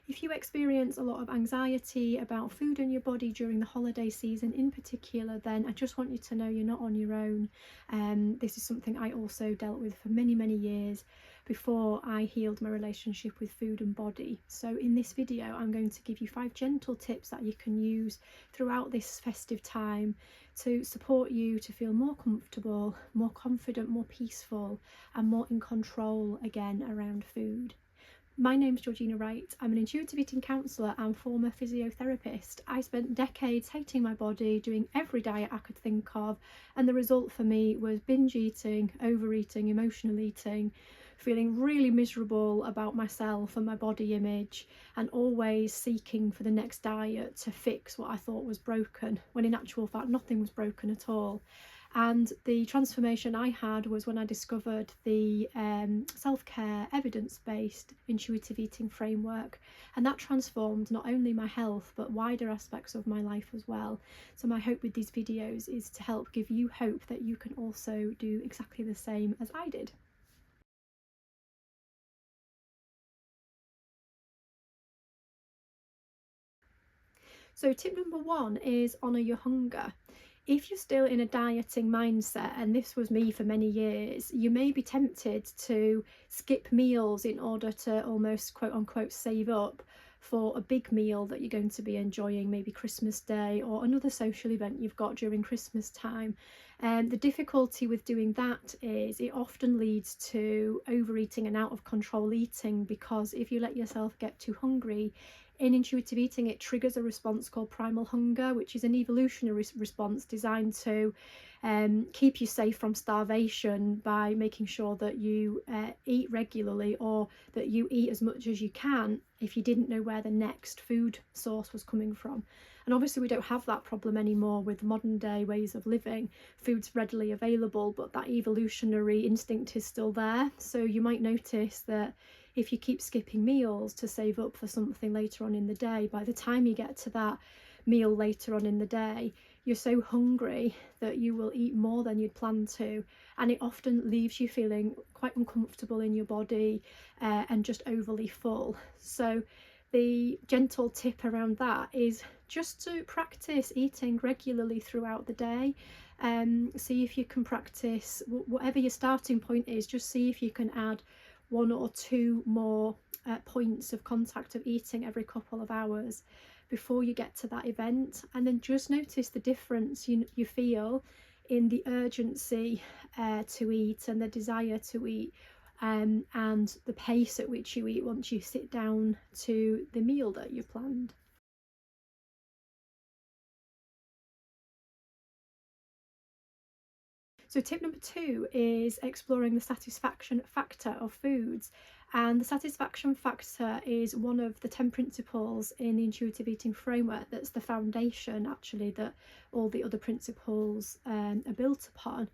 If you experience a lot of anxiety about food in your body during the holiday season in particular, then I just want you to know you're not on your own. This is something I also dealt with for many, many years before I healed my relationship with food and body. So in this video, I'm going to give you 5 gentle tips that you can use throughout this festive time to support you to feel more comfortable, more confident, more peaceful, and more in control again around food. My name's Georgina Wright. I'm an intuitive eating counsellor and former physiotherapist. I spent decades hating my body, doing every diet I could think of, and the result for me was binge eating, overeating, emotional eating, feeling really miserable about myself and my body image, and always seeking for the next diet to fix what I thought was broken, when in actual fact nothing was broken at all. And the transformation I had was when I discovered the self-care, evidence-based intuitive eating framework, and that transformed not only my health but wider aspects of my life as well. So my hope with these videos is to help give you hope that you can also do exactly the same as I did. So tip number 1 is honour your hunger. If you're still in a dieting mindset, and this was me for many years, you may be tempted to skip meals in order to almost quote unquote save up for a big meal that you're going to be enjoying, maybe Christmas Day or another social event you've got during Christmas time. And the difficulty with doing that is it often leads to overeating and out of control eating, because if you let yourself get too hungry, in intuitive eating, it triggers a response called primal hunger, which is an evolutionary response designed to keep you safe from starvation by making sure that you eat regularly, or that you eat as much as you can if you didn't know where the next food source was coming from. And obviously we don't have that problem anymore with modern day ways of living. Food's readily available, but that evolutionary instinct is still there. So you might notice that if you keep skipping meals to save up for something later on in the day, by the time you get to that meal later on in the day, you're so hungry that you will eat more than you'd planned to, and it often leaves you feeling quite uncomfortable in your body and just overly full. So the gentle tip around that is just to practice eating regularly throughout the day. See if you can practice whatever your starting point is, just see if you can add 1 or 2 more points of contact of eating every couple of hours before you get to that event, and then just notice the difference you feel in the urgency to eat and the desire to eat, and the pace at which you eat once you sit down to the meal that you've planned. So tip number 2 is exploring the satisfaction factor of foods. And the satisfaction factor is one of the 10 principles in the intuitive eating framework that's the foundation, actually, that all the other principles are built upon.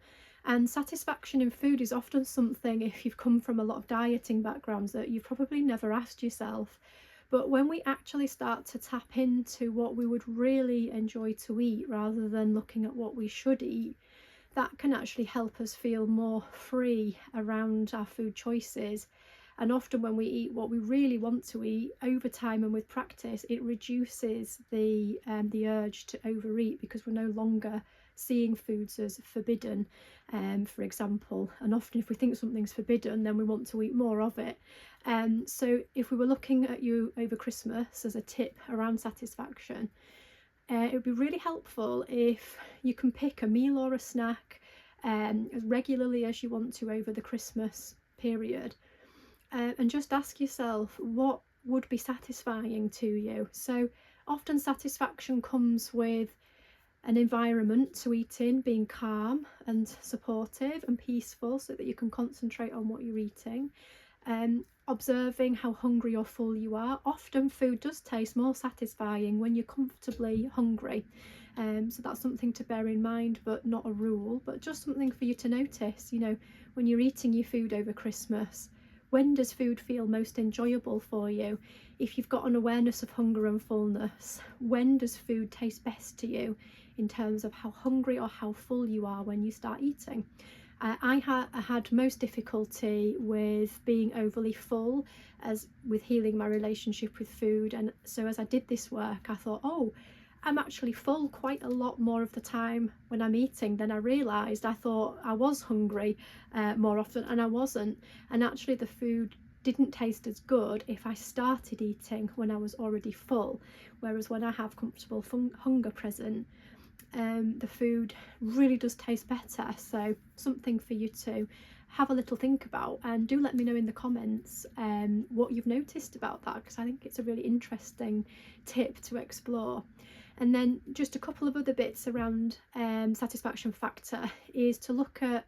And satisfaction in food is often something, if you've come from a lot of dieting backgrounds, that you've probably never asked yourself. But when we actually start to tap into what we would really enjoy to eat rather than looking at what we should eat, that can actually help us feel more free around our food choices. And often when we eat what we really want to eat, over time and with practice, it reduces the urge to overeat, because we're no longer seeing foods as forbidden, for example. And often if we think something's forbidden, then we want to eat more of it. So if we were looking at you over Christmas as a tip around satisfaction, it would be really helpful if you can pick a meal or a snack as regularly as you want to over the Christmas period, and just ask yourself what would be satisfying to you. So often satisfaction comes with an environment to eat in being calm and supportive and peaceful, so that you can concentrate on what you're eating. Observing how hungry or full you are. Often food does taste more satisfying when you're comfortably hungry, so that's something to bear in mind, but not a rule, but just something for you to notice. When you're eating your food over Christmas, when does food feel most enjoyable for you? If you've got an awareness of hunger and fullness, when does food taste best to you in terms of how hungry or how full you are when you start eating? I had most difficulty with being overly full, as with healing my relationship with food. And so as I did this work, I thought, oh, I'm actually full quite a lot more of the time when I'm eating than I realised. I thought I was hungry more often, and I wasn't. And actually the food didn't taste as good if I started eating when I was already full, whereas when I have comfortable hunger present, the food really does taste better. So something for you to have a little think about, and do let me know in the comments what you've noticed about that, because I think it's a really interesting tip to explore. And then just a couple of other bits around satisfaction factor is to look at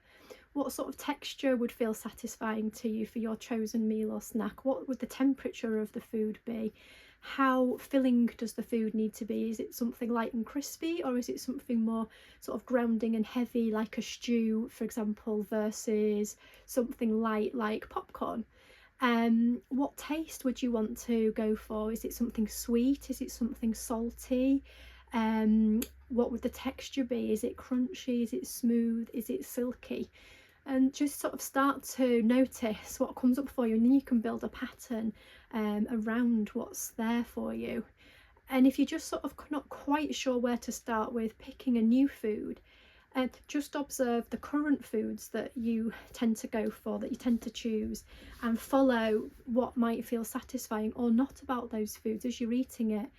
what sort of texture would feel satisfying to you for your chosen meal or snack. What would the temperature of the food be? How filling does the food need to be? Is it something light and crispy, or is it something more sort of grounding and heavy like a stew, for example, versus something light like popcorn? What taste would you want to go for? Is it something sweet? Is it something salty? What would the texture be? Is it crunchy? Is it smooth? Is it silky? And just sort of start to notice what comes up for you, and then you can build a pattern around what's there for you. And if you're just sort of not quite sure where to start with picking a new food, just observe the current foods that you tend to go for, that you tend to choose, and follow what might feel satisfying or not about those foods as you're eating it.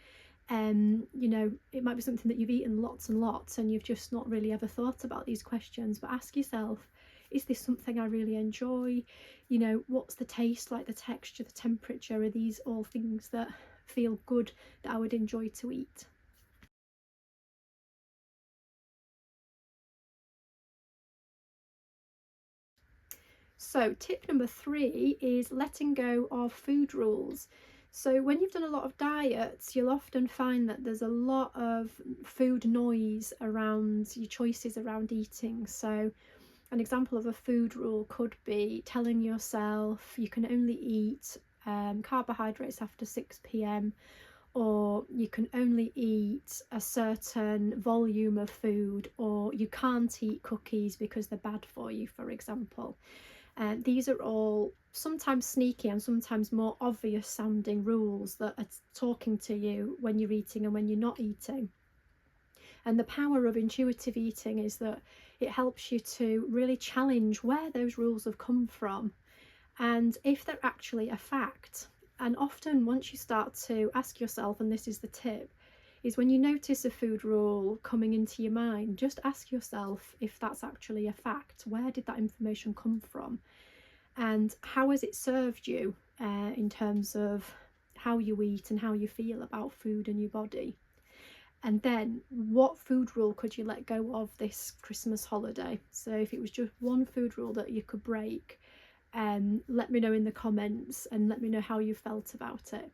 You know, it might be something that you've eaten lots and lots and you've just not really ever thought about these questions, but ask yourself, is this something I really enjoy? You know, what's the taste like, the texture, the temperature? Are these all things that feel good, that I would enjoy to eat? So tip number 3 is letting go of food rules. So when you've done a lot of diets, you'll often find that there's a lot of food noise around your choices around eating. So an example of a food rule could be telling yourself you can only eat carbohydrates after 6 p.m, or you can only eat a certain volume of food, or you can't eat cookies because they're bad for you, for example. These are all sometimes sneaky and sometimes more obvious sounding rules that are talking to you when you're eating and when you're not eating. And the power of intuitive eating is that it helps you to really challenge where those rules have come from and if they're actually a fact. And often once you start to ask yourself, and this is the tip, is when you notice a food rule coming into your mind, just ask yourself if that's actually a fact. Where did that information come from? And how has it served you in terms of how you eat and how you feel about food and your body? And then what food rule could you let go of this Christmas holiday? So if it was just one food rule that you could break, let me know in the comments and let me know how you felt about it.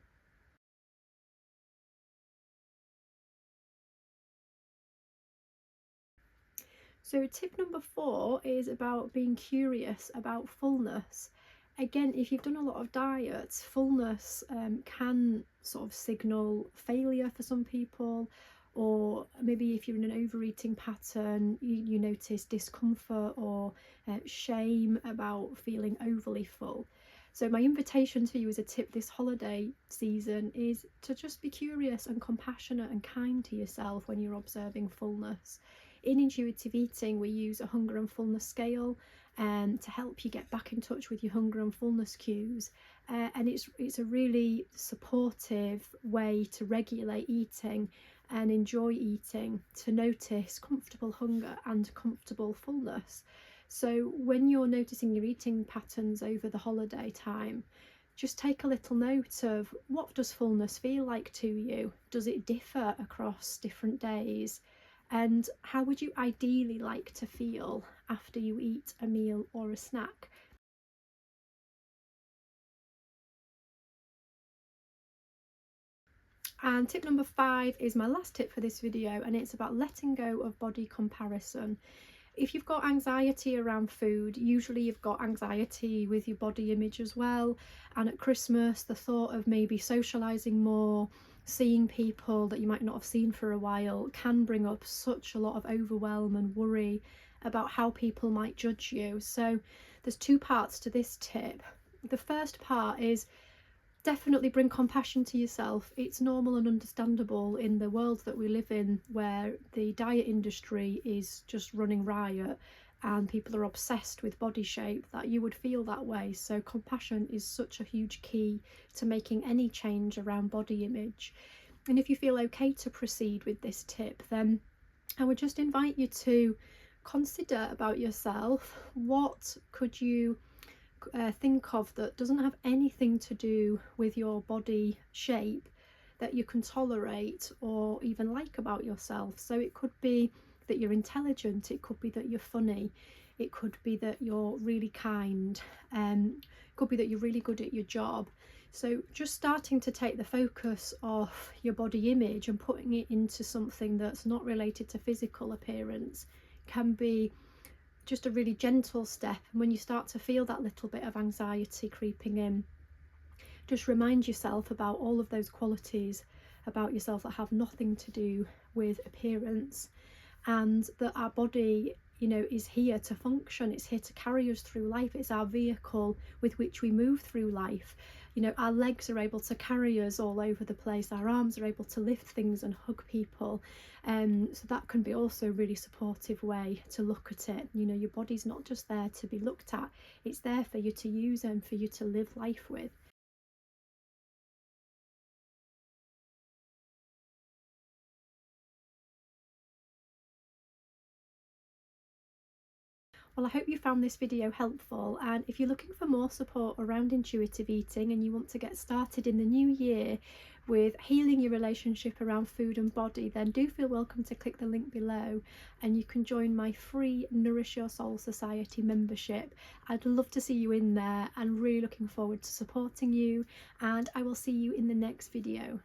So tip number 4 is about being curious about fullness. Again, if you've done a lot of diets, fullness can sort of signal failure for some people, or maybe if you're in an overeating pattern, you notice discomfort or shame about feeling overly full. So my invitation to you as a tip this holiday season is to just be curious and compassionate and kind to yourself when you're observing fullness. In intuitive eating, we use a hunger and fullness scale to help you get back in touch with your hunger and fullness cues. And it's a really supportive way to regulate eating and enjoy eating, to notice comfortable hunger and comfortable fullness. So when you're noticing your eating patterns over the holiday time, just take a little note of, what does fullness feel like to you? Does it differ across different days? And how would you ideally like to feel after you eat a meal or a snack? And tip number 5 is my last tip for this video, and it's about letting go of body comparison. If you've got anxiety around food, usually you've got anxiety with your body image as well. And at Christmas, the thought of maybe socialising more, seeing people that you might not have seen for a while, can bring up such a lot of overwhelm and worry about how people might judge you. So there's two parts to this tip. The first part is definitely bring compassion to yourself. It's normal and understandable in the world that we live in, where the diet industry is just running riot and people are obsessed with body shape, that you would feel that way. So compassion is such a huge key to making any change around body image. And if you feel okay to proceed with this tip, then I would just invite you to consider about yourself, what could you think of that doesn't have anything to do with your body shape that you can tolerate or even like about yourself. So it could be that you're intelligent, it could be that you're funny, it could be that you're really kind, it could be that you're really good at your job. So just starting to take the focus off your body image and putting it into something that's not related to physical appearance can be just a really gentle step. And when you start to feel that little bit of anxiety creeping in, just remind yourself about all of those qualities about yourself that have nothing to do with appearance, and that our body, you know, is here to function. It's here to carry us through life. It's our vehicle with which we move through life. You know, our legs are able to carry us all over the place. Our arms are able to lift things and hug people. So that can be also a really supportive way to look at it. You know, your body's not just there to be looked at. It's there for you to use and for you to live life with. Well, I hope you found this video helpful, and if you're looking for more support around intuitive eating and you want to get started in the new year with healing your relationship around food and body, then do feel welcome to click the link below and you can join my free Nourish Your Soul Society membership. I'd love to see you in there and really looking forward to supporting you, and I will see you in the next video.